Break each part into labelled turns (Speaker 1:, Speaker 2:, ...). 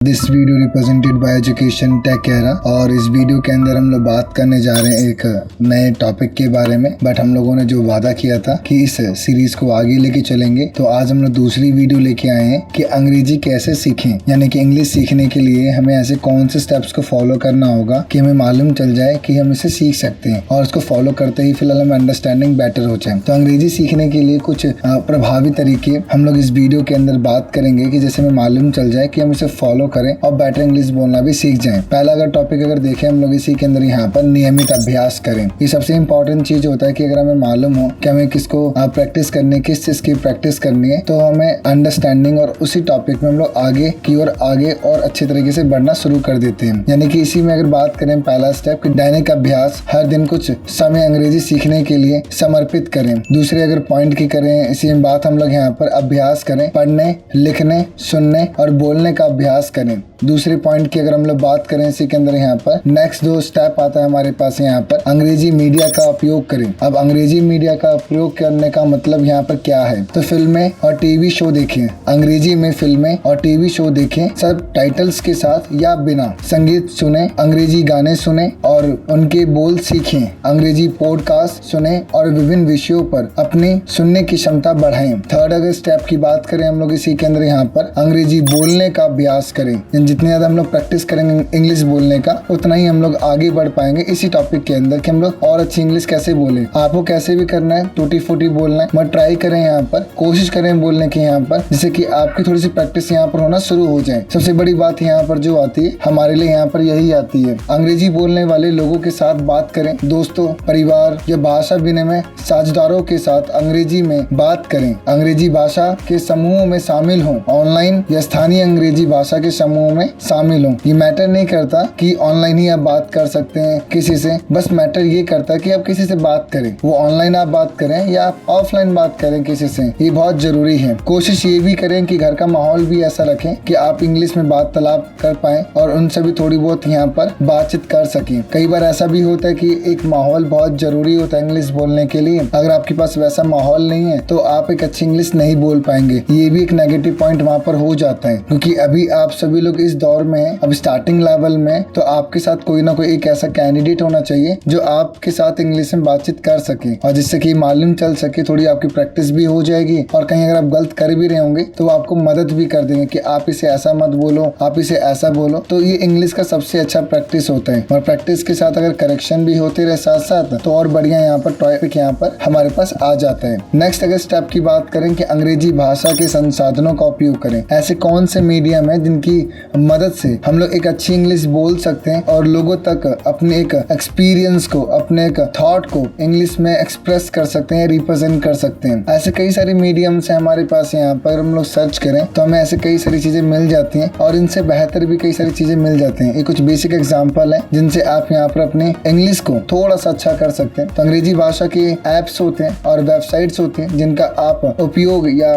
Speaker 1: This video represented by Education Tech Era और इस video के अंदर हम लोग बात करने जा रहे हैं एक नए टॉपिक के बारे में। बट हम लोगों ने जो वादा किया था कि इस सीरीज को आगे लेके चलेंगे, तो आज हम लोग दूसरी वीडियो लेके आए हैं कि अंग्रेजी कैसे सीखें, यानी कि इंग्लिश सीखने के लिए हमें ऐसे कौन से स्टेप्स को फॉलो करना होगा कि हमें मालूम चल जाए कि हम इसे सीख सकते हैं और इसको फॉलो करते ही फिलहाल हमें अंडरस्टैंडिंग बेटर हो जाए। तो अंग्रेजी सीखने के लिए कुछ प्रभावी तरीके हम लोग इस वीडियो के अंदर बात करेंगे कि जैसे हमें मालूम चल जाए कि हम इसे फॉलो करें और बेटर इंग्लिश बोलना भी सीख जाएं। पहला अगर टॉपिक अगर देखें हम लोग इसी के अंदर यहाँ पर नियमित अभ्यास करें। ये सबसे इंपॉर्टेंट चीज होता है कि अगर हमें मालूम हो कि हमें किसको प्रैक्टिस करनी है, किस चीज की प्रैक्टिस करनी है, तो हमें अंडरस्टैंडिंग और उसी टॉपिक में हम लोग आगे की ओर आगे और अच्छे तरीके से बढ़ना शुरू कर देते हैं। यानी कि इसी में अगर बात करें पहला स्टेप कि दैनिक अभ्यास, हर दिन कुछ समय अंग्रेजी सीखने के लिए समर्पित करें। दूसरे अगर पॉइंट की करें, इसी में बात हम लोग यहाँ पर अभ्यास करें, पढ़ने, लिखने, सुनने और बोलने का अभ्यास करें। दूसरे पॉइंट की अगर हम लोग बात करें इसी के अंदर यहाँ पर नेक्स्ट दो स्टेप आता है हमारे पास यहाँ पर अंग्रेजी मीडिया का उपयोग करें। अब अंग्रेजी मीडिया का उपयोग करने का मतलब यहाँ पर क्या है, तो फिल्में और टीवी शो देखें, अंग्रेजी में फिल्में और टीवी शो देखें, सब टाइटल्स के साथ या बिना, संगीत सुने, अंग्रेजी गाने सुने और उनके बोल सीखें, अंग्रेजी पॉडकास्ट सुने और विभिन्न विषयों पर अपनी सुनने की क्षमता बढ़ाएं। थर्ड अगर स्टेप की बात करें हम लोग इसी के अंदर यहाँ पर अंग्रेजी बोलने का अभ्यास करें। जितनी ज्यादा हम लोग प्रैक्टिस करेंगे इंग्लिश बोलने का, उतना ही हम लोग आगे बढ़ पाएंगे इसी टॉपिक के अंदर कि हम लोग और अच्छी इंग्लिश कैसे बोले। आपको कैसे भी करना है, टूटी फूटी बोलना है, मत ट्राई करें, यहाँ पर कोशिश करें बोलने की यहाँ पर, जिससे कि आपकी थोड़ी सी प्रैक्टिस यहाँ पर होना शुरू हो जाए। सबसे बड़ी बात यहाँ पर जो आती है हमारे लिए यहाँ पर यही आती है, अंग्रेजी बोलने वाले लोगों के साथ बात करें, दोस्तों, परिवार या भाषा विनिमय साझेदारों के साथ अंग्रेजी में बात करें, अंग्रेजी भाषा के समूह में शामिल हों, ऑनलाइन या स्थानीय अंग्रेजी भाषा के समूह में शामिल हो। ये मैटर नहीं करता कि ऑनलाइन ही आप बात कर सकते हैं किसी से, बस मैटर ये करता है कि आप किसी से बात करें, वो ऑनलाइन आप बात करें या आप ऑफलाइन बात करें किसी से, ये बहुत जरूरी है। कोशिश ये भी करें कि घर का माहौल भी ऐसा रखें कि आप इंग्लिश में बात तलाब कर पाएं और उनसे भी थोड़ी बहुत यहाँ पर बातचीत कर सकें। कई बार ऐसा भी होता है कि एक माहौल बहुत जरूरी होता है इंग्लिश बोलने के लिए, अगर आपके पास वैसा माहौल नहीं है तो आप एक अच्छी इंग्लिश नहीं बोल पाएंगे। ये भी एक नेगेटिव पॉइंट वहाँ पर हो जाता है, क्योंकि अभी आप सभी लोग इस दौर में है, अब स्टार्टिंग लेवल में, तो आपके साथ कोई ना कोई एक ऐसा कैंडिडेट होना चाहिए जो आपके साथ इंग्लिश में बातचीत कर सके और जिससे कि मालूम चल सके, थोड़ी आपकी प्रैक्टिस भी हो जाएगी और कहीं अगर आप गलत कर भी रहे होंगे तो आपको मदद भी कर देंगे कि आप इसे ऐसा मत बोलो, आप इसे ऐसा बोलो। तो ये इंग्लिश का सबसे अच्छा प्रैक्टिस होता है और प्रैक्टिस के साथ अगर करेक्शन भी होते रहे साथ साथ तो और बढ़िया यहाँ पर टॉपिक यहाँ पर हमारे पास आ जाता है। नेक्स्ट अगर स्टेप की बात करें कि अंग्रेजी भाषा के संसाधनों का उपयोग करें, ऐसे कौन से मीडियम है जिनकी मदद से हम लोग एक अच्छी इंग्लिश बोल सकते हैं और लोगों तक अपने एक एक्सपीरियंस को, अपने एक थॉट को इंग्लिश में एक्सप्रेस कर सकते हैं, रिप्रेजेंट कर सकते हैं। ऐसे कई सारे मीडियम्स हैं हमारे पास, यहाँ पर हम लोग सर्च करें तो हमें ऐसे कई सारी चीजें मिल जाती हैं और इनसे बेहतर भी कई सारी चीजें मिल जाती हैं। ये कुछ बेसिक एग्जाम्पल है जिनसे आप यहाँ पर अपने इंग्लिश को थोड़ा सा अच्छा कर सकते हैं। तो अंग्रेजी भाषा के एप्स होते हैं और वेबसाइट्स होते हैं जिनका आप उपयोग या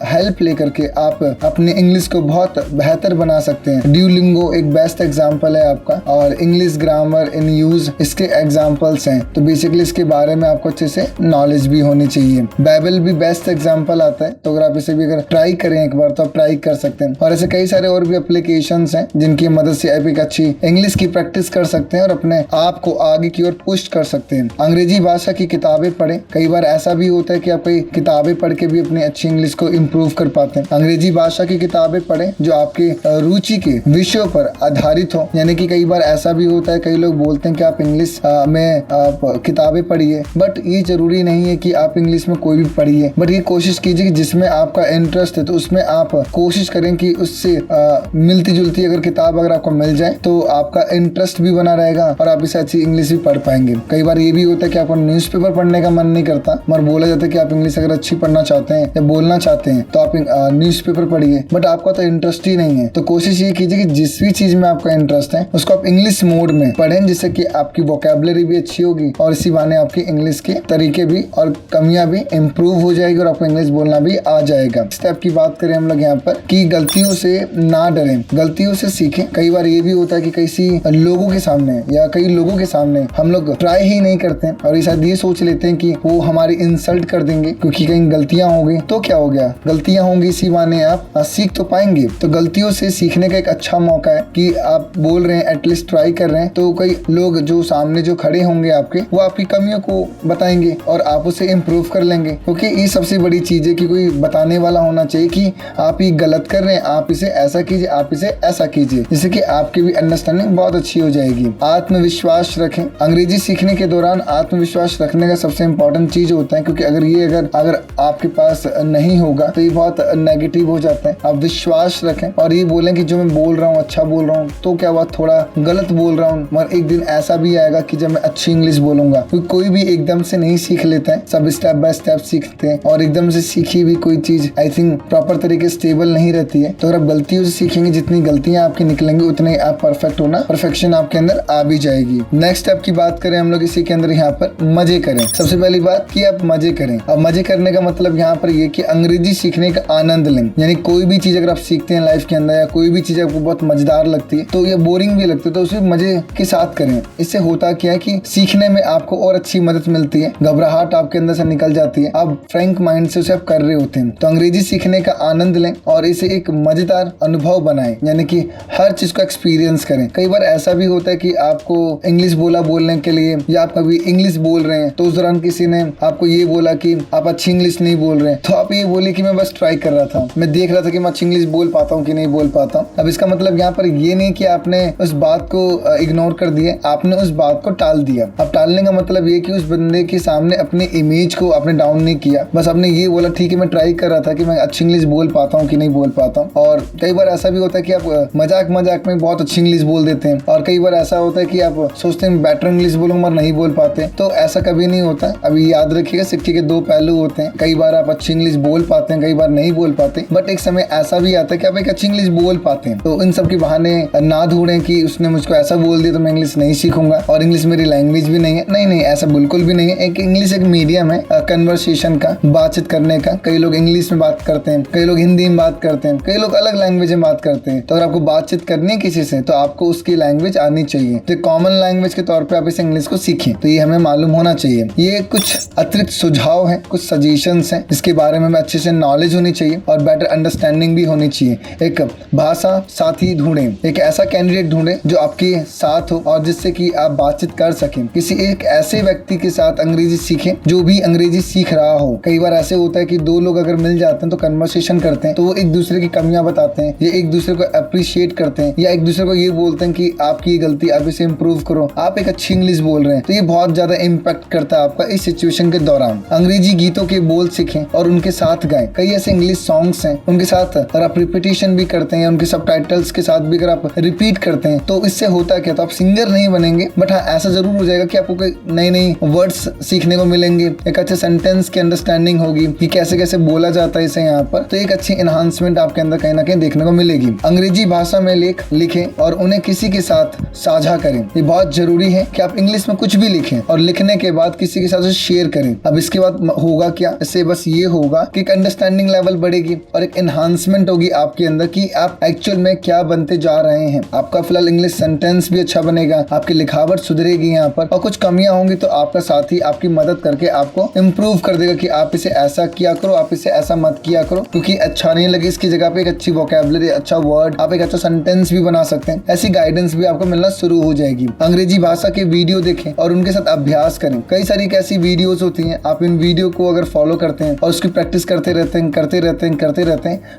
Speaker 1: हेल्प लेकर के आप अपने इंग्लिश को बहुत बेहतर बना सकते हैं। ड्यूलिंगो एक बेस्ट एग्जांपल है आपका और इंग्लिश ग्रामर इन यूज इसके एग्जांपल्स हैं। तो बेसिकली इसके बारे में आपको अच्छे से नॉलेज भी होनी चाहिए। बाइबल भी बेस्ट एग्जांपल आता है, तो अगर आप इसे भी अगर ट्राई करें एक बार तो आप ट्राई कर सकते हैं। और ऐसे कई सारे और भी एप्लीकेशंस हैं जिनकी मदद से आप एक अच्छी इंग्लिश की प्रैक्टिस कर सकते हैं और अपने आप को आगे की ओर पुश कर सकते हैं। अंग्रेजी भाषा की किताबें पढ़ें, कई बार ऐसा भी होता है कि आप कई किताबें पढ़ के भी अपनी अच्छी इंग्लिश को इम्प्रूव कर पाते हैं। अंग्रेजी भाषा की किताबें पढ़ें जो आपके रुचि के विषयों पर आधारित हो, यानी कि कई बार ऐसा भी होता है, कई लोग बोलते हैं कि आप इंग्लिश में किताबें पढ़िए, बट ये जरूरी नहीं है कि आप इंग्लिश में कोई भी पढ़िए, बट ये कोशिश कीजिए कि जिसमें आपका इंटरेस्ट है तो उसमें आप कोशिश करें कि उससे मिलती जुलती अगर किताब अगर आपको मिल जाए तो आपका इंटरेस्ट भी बना रहेगा और आप इसे अच्छी इंग्लिश भी पढ़ पाएंगे। कई बार ये भी होता है कि आपको न्यूज़पेपर पढ़ने का मन नहीं करता, मगर बोला जाता है कि आप इंग्लिश अगर अच्छी पढ़ना चाहते हैं या बोलना चाहते हैं तो आप न्यूज़पेपर पढ़िए, बट आपका तो इंटरेस्ट ही नहीं है। तो कोशिश ये कीजिए कि जिस भी चीज में आपका इंटरेस्ट है उसको आप इंग्लिश मोड में पढ़ें, जिससे कि आपकी वोकैबुलरी भी अच्छी होगी और इसी बहाने आपकी इंग्लिश के तरीके भी और कमियां भी इम्प्रूव हो जाएगी और आपको इंग्लिश बोलना भी आ जाएगा। स्टेप की बात करें हम लोग यहाँ पर कि गलतियों से ना डरें, गलतियों से सीखें। कई बार ये भी होता है कि किसी लोगों के सामने या कई लोगों के सामने हम लोग ट्राई ही नहीं करते हैं और शायद ये सोच लेते हैं कि वो हमारी इंसल्ट कर देंगे क्योंकि कहीं गलतियां हो गई तो क्या हो गया, गलतियां होंगी इसी बहाने आप सीख तो पाएंगे। तो गलतियों आपसे सीखने का एक अच्छा मौका है कि आप बोल रहे हैं, एटलीस्ट ट्राई कर रहे हैं, तो कई लोग जो सामने जो खड़े होंगे आपके, वो आपकी कमियों को बताएंगे और आप उसे इम्प्रूव कर लेंगे। क्योंकि ये सबसे बड़ी चीज है कि कोई बताने वाला होना चाहिए कि आप ये गलत कर रहे हैं, आप इसे ऐसा कीजिए, आप इसे ऐसा कीजिए, जिससे कि आपकी भी अंडरस्टैंडिंग बहुत अच्छी हो जाएगी। आत्मविश्वास रखें। अंग्रेजी सीखने के दौरान आत्मविश्वास रखने का सबसे इंपॉर्टेंट चीज होता है, क्योंकि अगर आपके पास नहीं होगा तो ये बहुत नेगेटिव हो जाता है। आप विश्वास रखें और ये बोलें कि जो मैं बोल रहा हूँ अच्छा बोल रहा हूँ, तो क्या बात थोड़ा गलत बोल रहा हूँ, मगर एक दिन ऐसा भी आएगा कि जब मैं अच्छी इंग्लिश बोलूंगा। क्योंकि कोई भी एकदम से नहीं सीख लेता है, सब स्टेप बाय स्टेप सीखते हैं और एकदम से सीखी हुई कोई चीज आई थिंक प्रॉपर तरीके से स्टेबल नहीं रहती है। तो अगर आप गलतियों से सीखेंगे, जितनी गलतियां आपकी निकलेंगी उतने आप परफेक्शन आपके अंदर आ भी जाएगी। नेक्स्ट स्टेप की बात करें हम लोग इसी के अंदर, यहाँ पर मजे करें। सबसे पहली बात कि आप मजे करें। अब मजे करने का मतलब यहाँ पर ये कि अंग्रेजी सीखने का आनंद लें। यानी कोई भी चीज अगर आप सीखते हैं लाइफ के अंदर, या कोई भी चीज आपको बहुत मजेदार लगती है तो ये बोरिंग भी लगती है, तो उसे मजे के साथ करें। इससे होता क्या है कि सीखने में आपको और अच्छी मदद मिलती है, घबराहट आपके अंदर से निकल जाती है, आप फ्रैंक माइंड से उसे आप कर रहे होते हैं। तो अंग्रेजी सीखने का आनंद लें और इसे एक मजेदार अनुभव बनाएं, यानी कि हर चीज को एक्सपीरियंस करें। कई बार ऐसा भी होता है कि आपको इंग्लिश बोलने के लिए, या आप कभी इंग्लिश बोल रहे हैं तो उस दौरान किसी ने आपको ये बोला कि आप अच्छी इंग्लिश नहीं बोल रहे हैं, तो आप ये बोले कि मैं बस ट्राई कर रहा था, मैं देख रहा था कि मैं अच्छी इंग्लिश बोल पाता हूँ कि नहीं बोल पाता हूँ। अब इसका मतलब यहाँ पर ये नहीं कि आपने उस बात को इग्नोर कर दिया, आपने उस बात को टाल दिया। अब टालने का मतलब ये कि उस बंदे के सामने अपनी इमेज को आपने डाउन नहीं किया, बस आपने ये बोला ठीक है मैं ट्राई कर रहा था कि मैं अच्छी इंग्लिश बोल पाता हूँ कि नहीं बोल पाता हूँ। और कई बार ऐसा भी होता है कि आप मजाक में बहुत अच्छी इंग्लिश बोल देते हैं, और कई बार ऐसा होता है कि आप सोचते हैं बेटर इंग्लिश बोलूंगा और नहीं बोल पाते। तो ऐसा कभी नहीं होता। अभी याद रखिएगा, सिक्के के दो पहलू होते हैं। कई बार आप अच्छी इंग्लिश बोल पाते हैं, कई बार नहीं बोल पाते, बट एक समय ऐसा भी आता है कि आप एक अच्छी इंग्लिश बोल पाते हैं। तो इन सब के बहाने ना ढूंढें कि उसने मुझको ऐसा बोल दिया तो मैं इंग्लिश नहीं सीखूंगा और इंग्लिश मेरी लैंग्वेज भी नहीं है। नहीं, ऐसा बिल्कुल भी नहीं है। एक इंग्लिश एक मीडियम है कन्वर्सेशन का, बातचीत करने का। कई लोग इंग्लिश में बात करते हैं, कई लोग हिंदी में बात करते हैं, कई लोग अलग लैंग्वेज में बात करते हैं। तो अगर आपको बातचीत करनी है किसी से तो आपको उसकी लैंग्वेज आनी चाहिए। तो कॉमन लैंग्वेज के तौर पे आप इस इंग्लिश को सीखें, तो ये हमें मालूम होना चाहिए। ये कुछ अतिरिक्त सुझाव हैं, कुछ सजेशंस हैं, जिसके बारे में अच्छे से नॉलेज होनी चाहिए और बेटर अंडरस्टैंडिंग भी होनी चाहिए। एक भाषा साथी ढूंढें, एक ऐसा कैंडिडेट ढूंढें जो आपके साथ हो और जिससे कि आप बातचीत कर सकें। किसी एक ऐसे व्यक्ति के साथ अंग्रेजी सीखें जो भी अंग्रेजी सीख रहा हो। कई बार ऐसे होता है कि दो लोग अगर मिल जाते हैं तो कन्वर्सेशन करते हैं, तो वो एक दूसरे की कमियां बताते हैं, ये एक दूसरे को अप्रिशिएट करते हैं, या एक दूसरे को ये बोलते हैं कि आपकी गलती, आप इसे इम्प्रूव करो, आप एक अच्छी इंग्लिश बोल रहे हैं। तो ये बहुत ज्यादा इम्पैक्ट करता है आपका इस सिचुएशन के दौरान। अंग्रेजी गीतों के बोल सीखें और उनके साथ गाएं। कई ऐसे इंग्लिश सॉन्ग्स हैं, उनके साथ अगर आप रिपीटिशन भी करते हैं, उनके सबटाइटल्स के साथ भी अगर आप रिपीट करते हैं, तो इससे होता क्या, तो आप सिंगर नहीं बनेंगे, बट हाँ ऐसा जरूर हो जाएगा कि आपको नई नई वर्ड्स सीखने को मिलेंगे, एक अच्छे सेंटेंस की अंडरस्टैंडिंग होगी कि कैसे कैसे बोला जाता है इसे यहाँ पर। तो एक अच्छी एनहांसमेंट आपके अंदर कहीं ना कहीं देखने को मिलेगी। अंग्रेजी भाषा में लेख लिखें और उन्हें किसी के साथ साझा करें। ये बहुत जरूरी है कि आप इंग्लिश में कुछ भी लिखें और लिखने के बाद किसी के साथ शेयर करें। अब इसके बाद होगा क्या, इससे बस ये होगा कि एक अंडरस्टैंडिंग लेवल बढ़ेगी और एक एनहांसमेंट होगी आपके अंदर कि आप एक्चुअल में क्या बनते जा रहे हैं। आपका फिलहाल इंग्लिश सेंटेंस भी अच्छा बनेगा, आपकी लिखावट सुधरेगी यहाँ पर, और कुछ कमियां होंगी तो आपका साथी आपकी मदद करके आपको इम्प्रूव कर देगा कि आप इसे ऐसा किया करो, आप इसे ऐसा मत किया करो, क्योंकि अच्छा नहीं लगे इसकी जगह पे एक अच्छी वोकैबुलरी, अच्छा वर्ड, आप एक अच्छा सेंटेंस भी बना सकते हैं। ऐसी गाइडेंस भी आपको मिलना शुरू हो जाएगी। अंग्रेजी भाषा के वीडियो देखें और उनके साथ अभ्यास करें। कई सारी ऐसी वीडियोस होती हैं, आप इन वीडियो को अगर फॉलो करते हैं और उसकी प्रैक्टिस करते रहते हैं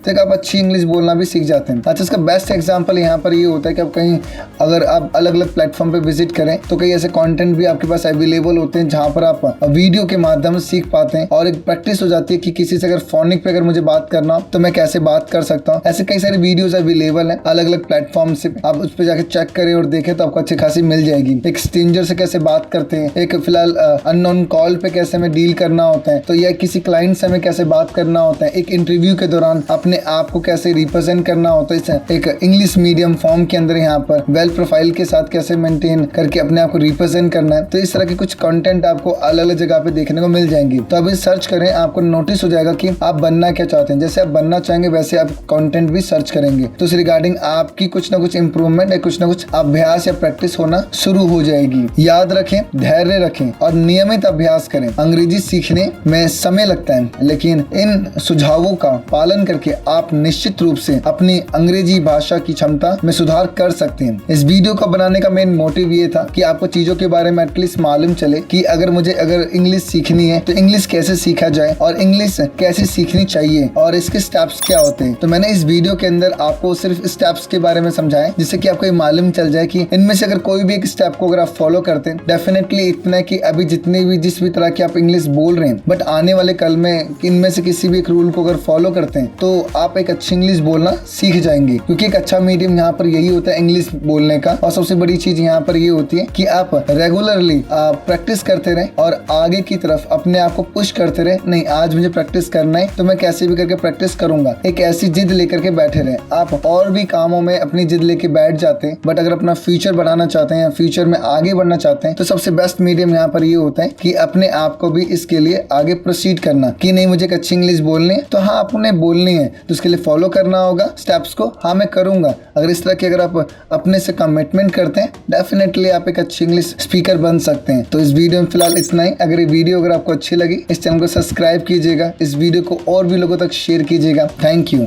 Speaker 1: तो एक आप अच्छी इंग्लिश बोलना भी सीख जाते हैं। अच्छा, इसका बेस्ट एग्जांपल यहाँ पर ये होता है कि आप कहीं अगर आप अलग अलग प्लेटफॉर्म पे विजिट करें तो कई ऐसे कंटेंट भी आपके पास अवेलेबल होते हैं जहाँ पर आप वीडियो के माध्यम से सीख पाते हैं और एक प्रैक्टिस हो जाती है कि किसी से अगर फोनिक पे अगर मुझे बात करना हो तो मैं कैसे बात कर सकता हूँ। ऐसे कई सारे वीडियोस अवेलेबल हैं अलग अलग प्लेटफॉर्म से, आप उस पर जाके चेक करें और देखें तो आपको अच्छी खासी मिल जाएगी। एक स्ट्रेंजर से कैसे बात करते हैं, एक फिलहाल अननोन कॉल पे कैसे हमें डील करना होता है, तो या किसी क्लाइंट से हमें कैसे बात करना होता है, एक इंटरव्यू के दौरान अपने आप को कैसे रिप्रेजेंट करना होता है एक इंग्लिश मीडियम फॉर्म के अंदर, यहाँ पर वेल प्रोफाइल के साथ कैसे मेंटेन करके अपने आप को रिप्रेजेंट करना है। तो इस तरह के कुछ कंटेंट आपको अलग अलग जगह पे देखने को मिल जाएंगे। तो अभी सर्च करें, आपको नोटिस हो जाएगा कि आप बनना क्या चाहते हैं। जैसे आप बनना चाहेंगे वैसे आप कंटेंट भी सर्च करेंगे, तो उस रिगार्डिंग आपकी कुछ ना कुछ इंप्रूवमेंट या कुछ ना कुछ अभ्यास या प्रैक्टिस होना शुरू हो जाएगी। याद रखें, धैर्य रखें और नियमित अभ्यास करें। अंग्रेजी सीखने में समय लगता है, लेकिन इन सुझावों का पालन करके आप निश्चित रूप से अपनी अपनी अंग्रेजी भाषा की क्षमता में सुधार कर सकते हैं। इस वीडियो को बनाने का मेन मोटिव ये था कि आपको चीजों के बारे में एटलीस्ट मालूम चले कि अगर इंग्लिश सीखनी है तो इंग्लिश कैसे सीखा जाए और इंग्लिश कैसे सीखनी चाहिए और इसके स्टेप्स क्या होते हैं। तो मैंने इस वीडियो के अंदर आपको सिर्फ स्टेप्स के बारे में समझाया, जिससे कि आपको ये मालूम चल जाए कि इनमें से अगर कोई भी एक स्टेप को अगर आप फॉलो करते हैं, डेफिनेटली इतना है कि अभी जिस भी तरह की आप इंग्लिश बोल रहे हैं, बट आने वाले कल में इनमें से किसी भी एक रूल को अगर फॉलो करते हैं तो आप एक अच्छी इंग्लिश बोलना सीख जाएंगे। क्योंकि एक अच्छा मीडियम यहाँ पर यही होता है इंग्लिश बोलने का। और सबसे बड़ी चीज यहाँ पर ये होती है कि आप रेगुलरली प्रैक्टिस करते रहे और आगे की तरफ अपने आप को पुश करते रहे। नहीं, आज मुझे प्रैक्टिस करना है तो मैं कैसे भी करके प्रैक्टिस करूंगा, एक ऐसी जिद लेकर के बैठे रहे। आप और भी कामों में अपनी जिद लेके बैठ जाते हैं, बट अगर अपना फ्यूचर बनाना चाहते हैं या फ्यूचर में आगे बढ़ना चाहते हैं तो सबसे बेस्ट मीडियम यहाँ पर ये होता है कि अपने आप को भी इसके लिए आगे प्रोसीड करना कि नहीं मुझे एक अच्छी इंग्लिश बोलनी है तो हाँ आप उन्हें बोलनी है, तो उसके लिए फॉलो करना होगा स्टेप्स को। हाँ मैं करूंगा। अगर इस तरह की अगर आप अपने से कमिटमेंट करते हैं, डेफिनेटली आप एक अच्छी इंग्लिश स्पीकर बन सकते हैं। तो इस वीडियो में फिलहाल इतना ही। अगर ये वीडियो अगर आपको अच्छी लगी, इस चैनल को सब्सक्राइब कीजिएगा, इस वीडियो को और भी लोगों तक शेयर कीजिएगा। Thank you.